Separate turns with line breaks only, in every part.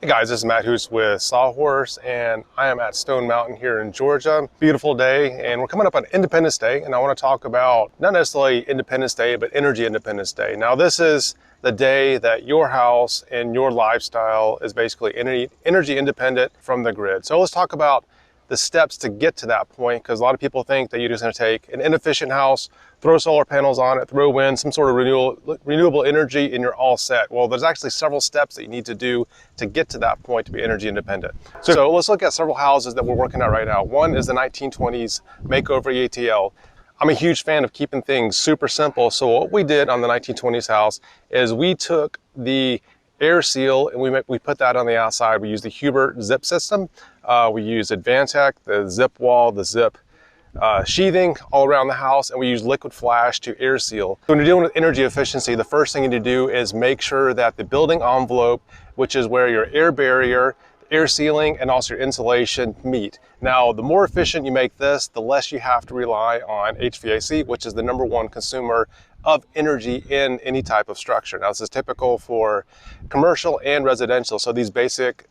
Hey guys, this is Matt Hoos with Sawhorse, and I am at Stone Mountain here in Georgia. Beautiful day, and we're coming up on Independence Day, and I want to talk about not necessarily Independence Day, but Energy Independence Day. Now, this is the day that your house and your lifestyle is basically energy independent from the grid. So let's talk about the steps to get to that point, because a lot of people think that you're just going to take an inefficient house, throw solar panels on it, throw in some sort of renewable energy, and you're all set. Well, there's actually several steps that you need to do to get to that point to be energy independent. So let's look at several houses that we're working at right now. One is the 1920s makeover EATL. I'm a huge fan of keeping things super simple. So what we did on the 1920s house is we took the air seal and we put that on the outside. We used the Hubert zip system. We used Advantech, the zip wall, the zip sheathing all around the house, and we use liquid flash to air seal. So when you're dealing with energy efficiency, the first thing you need to do is make sure that the building envelope, which is where your air barrier, air sealing, and also your insulation meet. Now, the more efficient you make this, the less you have to rely on HVAC, which is the #1 consumer of energy in any type of structure. Now, this is typical for commercial and residential, so these basic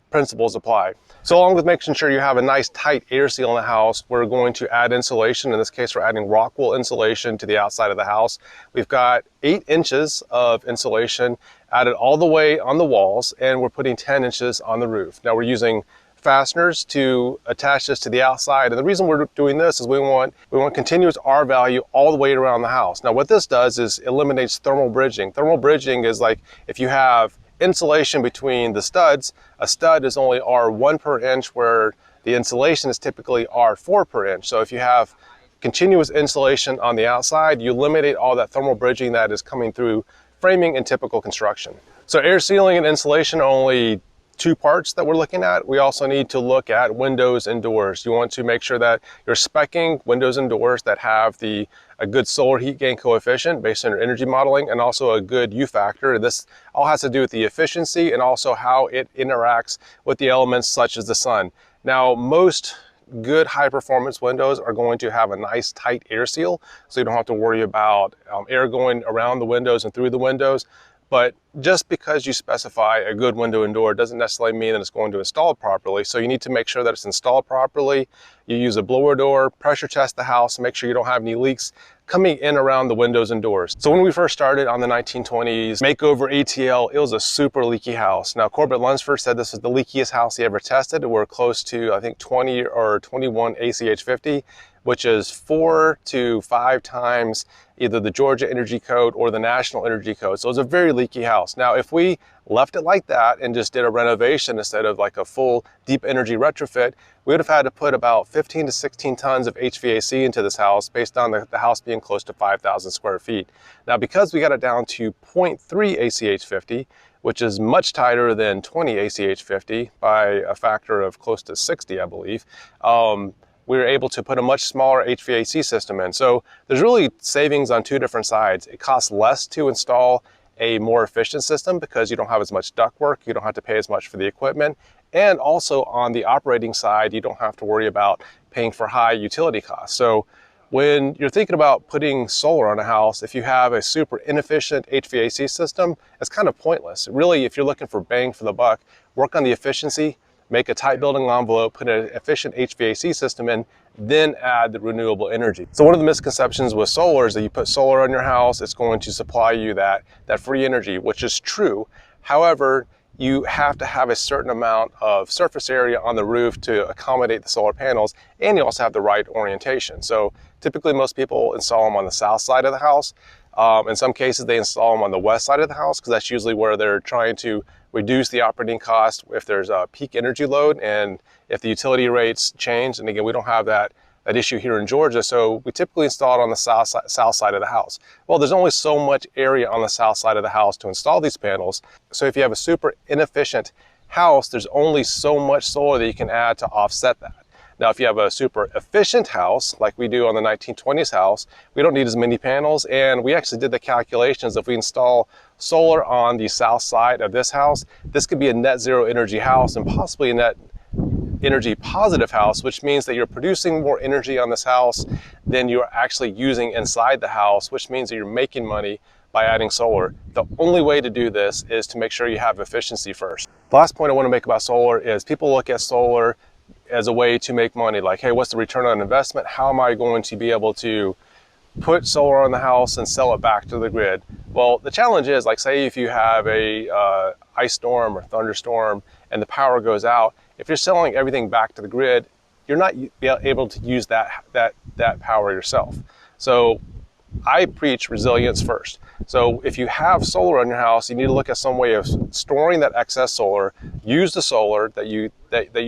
principles apply. So along with making sure you have a nice tight air seal in the house, we're going to add insulation. In this case, we're adding Rockwool insulation to the outside of the house. We've got 8 inches of insulation added all the way on the walls, and we're putting 10 inches on the roof. Now we're using fasteners to attach this to the outside. And the reason we're doing this is we want continuous R value all the way around the house. Now what this does is eliminates thermal bridging. Thermal bridging is like if you have insulation between the studs, a stud is only R1 per inch, where the insulation is typically R4 per inch. So if you have continuous insulation on the outside, you eliminate all that thermal bridging that is coming through framing in typical construction. So air sealing and insulation are only 2 parts that we're looking at. We also need to look at windows and doors. You want to make sure that you're speccing windows and doors that have a good solar heat gain coefficient based on your energy modeling, and also a good U factor. This all has to do with the efficiency and also how it interacts with the elements such as the sun. Now, most good high performance windows are going to have a nice tight air seal, so you don't have to worry about air going around the windows and through the windows. But just because you specify a good window and door doesn't necessarily mean that it's going to install it properly. So you need to make sure that it's installed properly. You use a blower door, pressure test the house, make sure you don't have any leaks coming in around the windows and doors. So when we first started on the 1920s makeover ATL, it was a super leaky house. Now, Corbett Lunsford said this was the leakiest house he ever tested. We're close to, I think, 20 or 21 ACH 50, which is 4 to 5 times either the Georgia Energy Code or the National Energy Code. So it's a very leaky house. Now, if we left it like that and just did a renovation instead of like a full deep energy retrofit, we would have had to put about 15 to 16 tons of HVAC into this house based on the house being close to 5,000 square feet. Now, because we got it down to 0.3 ACH 50, which is much tighter than 20 ACH 50 by a factor of close to 60, I believe, we were able to put a much smaller HVAC system in. So there's really savings on 2 different sides. It costs less to install a more efficient system because you don't have as much ductwork, you don't have to pay as much for the equipment, and also on the operating side, you don't have to worry about paying for high utility costs. So when you're thinking about putting solar on a house, if you have a super inefficient HVAC system, it's kind of pointless. Really, if you're looking for bang for the buck, work on the efficiency, make a tight building envelope, put an efficient HVAC system in, then add the renewable energy. So one of the misconceptions with solar is that you put solar on your house, it's going to supply you that free energy, which is true. However, you have to have a certain amount of surface area on the roof to accommodate the solar panels, and you also have the right orientation. So typically most people install them on the south side of the house. In some cases, they install them on the west side of the house because that's usually where they're trying to reduce the operating cost if there's a peak energy load and if the utility rates change. And again, we don't have that issue here in Georgia, so we typically install it on the south side of the house. Well, there's only so much area on the south side of the house to install these panels. So if you have a super inefficient house, there's only so much solar that you can add to offset that. Now, if you have a super efficient house, like we do on the 1920s house, we don't need as many panels, and we actually did the calculations. If we install solar on the south side of this house, this could be a net zero energy house and possibly a net energy positive house, which means that you're producing more energy on this house than you're actually using inside the house, which means that you're making money by adding solar. The only way to do this is to make sure you have efficiency first. The last point I want to make about solar is people look at solar as a way to make money. Like, hey, what's the return on investment? How am I going to be able to put solar on the house and sell it back to the grid? Well, the challenge is, like, say if you have a ice storm or thunderstorm and the power goes out, if you're selling everything back to the grid, you're not able to use that power yourself. So I preach resilience first. So if you have solar on your house, you need to look at some way of storing that excess solar. Use the solar that you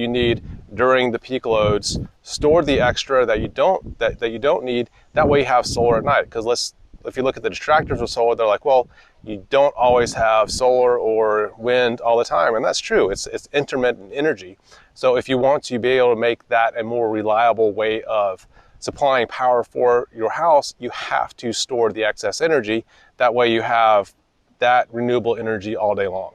need during the peak loads. Store the extra that you don't need. That way you have solar at night. Because if you look at the detractors of solar, they're like, well, you don't always have solar or wind all the time, and that's true. It's intermittent energy. So if you want to be able to make that a more reliable way of supplying power for your house, you have to store the excess energy. That way you have that renewable energy all day long.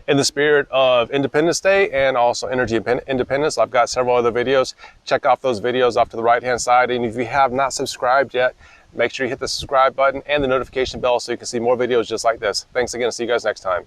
In the spirit of Independence Day and also energy independence, I've got several other videos. Check out those videos off to the right-hand side. And if you have not subscribed yet, make sure you hit the subscribe button and the notification bell so you can see more videos just like this. Thanks again. See you guys next time.